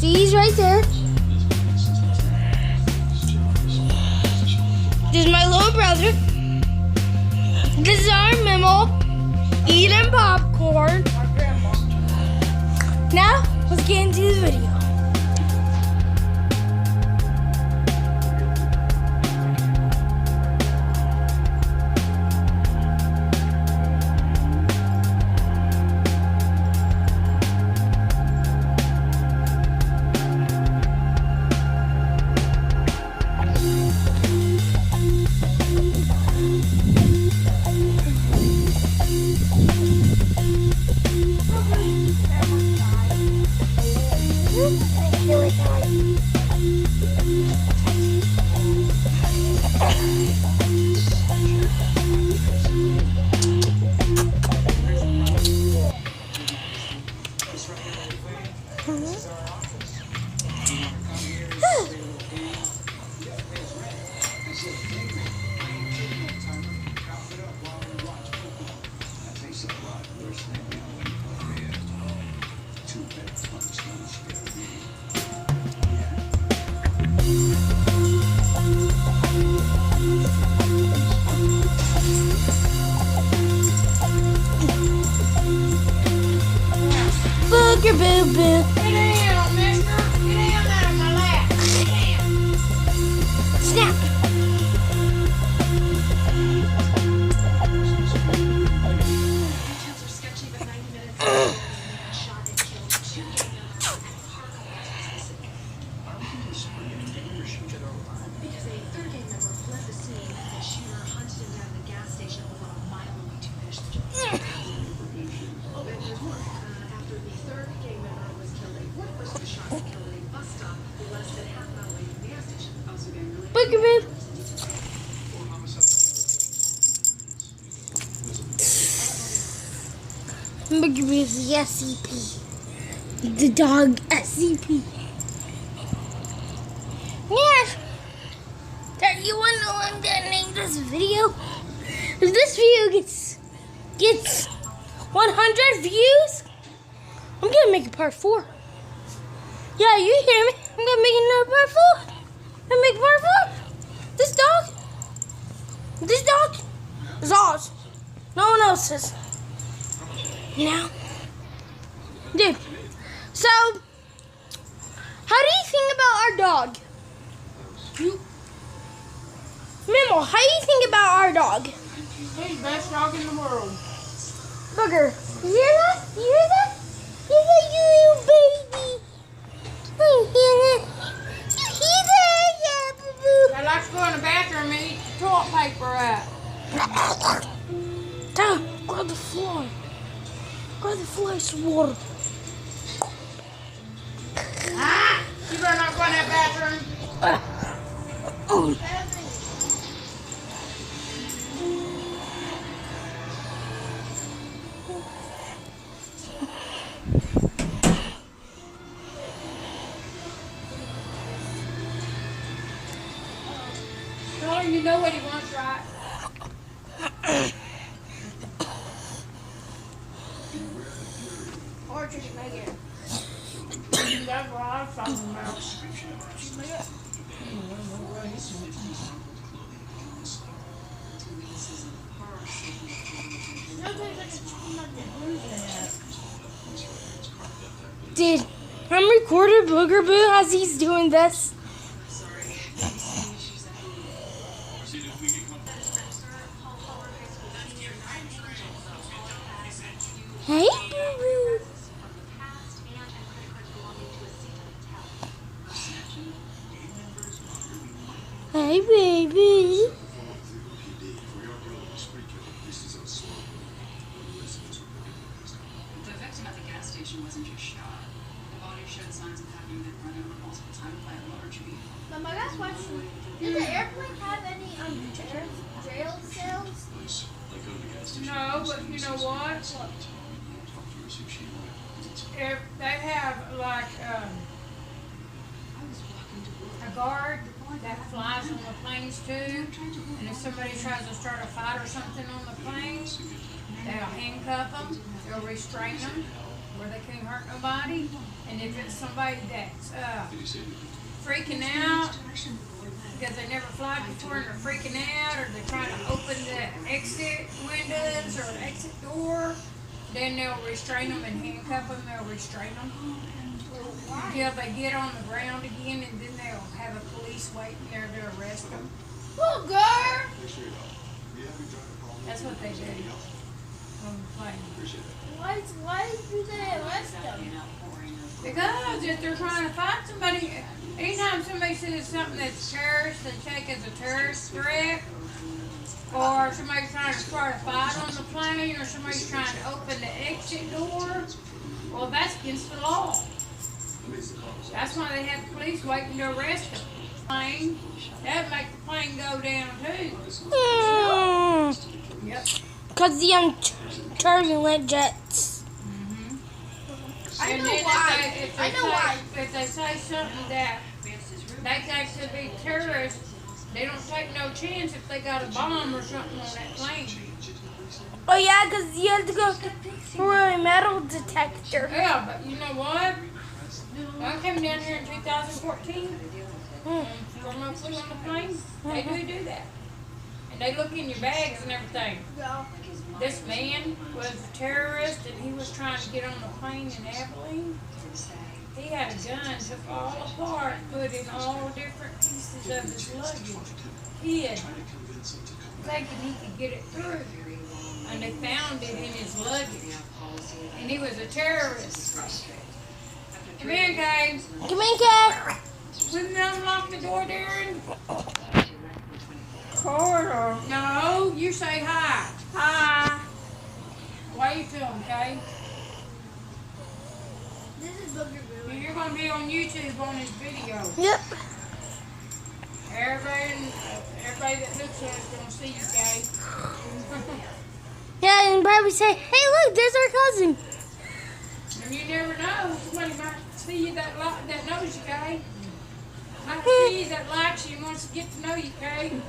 See, he's right there. This is my little brother. This is our Mimo eating popcorn. Now, let's get into the video. Booger boo boo. Get down, mister. Get down out of my lap. Get down. Snap. Details are sketchy, but 90 minutes later, shot and killed 2 gang members at a park on Mississippi. Because a third gang member fled the scene, the shooter hunted him down at a gas station about a mile away to finish the job. Oh, and there's more. After the third gang member was killed, a fourth person was shot and killed at a bus stop less than half an hour away from the gas station. Also getting really Booger boo. Booger boo is the SCP. The dog SCP. Yeah. That you want to know what I'm gonna name this video? If this video gets 100 views, I'm gonna make it part 4. Yeah, you hear me? I'm gonna make another part 4. I'm gonna make part 4. This dog is ours. No one else's. Now, dude. So, how do you think about our dog? Mimo, how do you think about our dog? He's the best dog in the world. Booger, you hear that? You hear that? You hear that, you baby? You hear that? You hear that? Yeah, boo-boo. I like to go in the bathroom and eat the toilet paper out. Dad, grab the floor. Grab the floor, some water. Ah! You better not go in that bathroom. Oh, you know what he wants, right? Or chicken nugget. That's what I was talking about. Dude, I'm recording Booger Boo as he's doing this. Hey, Boo-Boo. Hey, baby. The victim at the gas station wasn't just shot. The body showed signs of having been run over multiple times by a large vehicle. But my last question, did the airplane have any jail cells? No, but you know what? If they have like a guard that flies on the planes too, and if somebody tries to start a fight or something on the plane, they'll handcuff them, they'll restrain them, where they can't hurt nobody. And if it's somebody that's freaking out because they never flied before and they're freaking out, or they're trying to open the exit windows or exit door, then they'll restrain them and handcuff them. They'll restrain them until they get on the ground again, and then they'll have a police waiting there to arrest them. Oh, girl. That's what they do on the plane. Why do they arrest them? Because if they're trying to fight somebody, anytime somebody says something that's terrorist, they take as a terrorist threat, or somebody's trying to start a fight on the plane, or somebody's trying to open the exit door, well, that's against the law. That's why they have the police waiting to arrest them. Plane, that'd make the plane go down too. Yep. Because the turbulent jets. I And know then why. If they say something that they take to be terrorist, they don't take no chance if they got a bomb or something on that plane. Oh yeah, because you have to go through a metal detector. Yeah, but you know what? I came down here in 2014 and remotely on the plane. They do that. And they look in your bags and everything. Yeah. This man was a terrorist and he was trying to get on the plane in Abilene. He had a gun, took all apart, put in all different pieces of his luggage, hid, thinking he could get it through. And they found it in his luggage. And he was a terrorist. Come in, Kay. Come in, Kay. Wouldn't you unlock the door, Darren? Carter. No, you say hi. Hi. Why you film, Kay? This is Booger Boo. You're going to be on YouTube on this video. Yep. Everybody that looks at it is going to see you, Kay. Yeah, and probably say, hey, look, there's our cousin. And you never know. Somebody might see you that knows you, Kay. Might see you that likes you and wants to get to know you, Kay.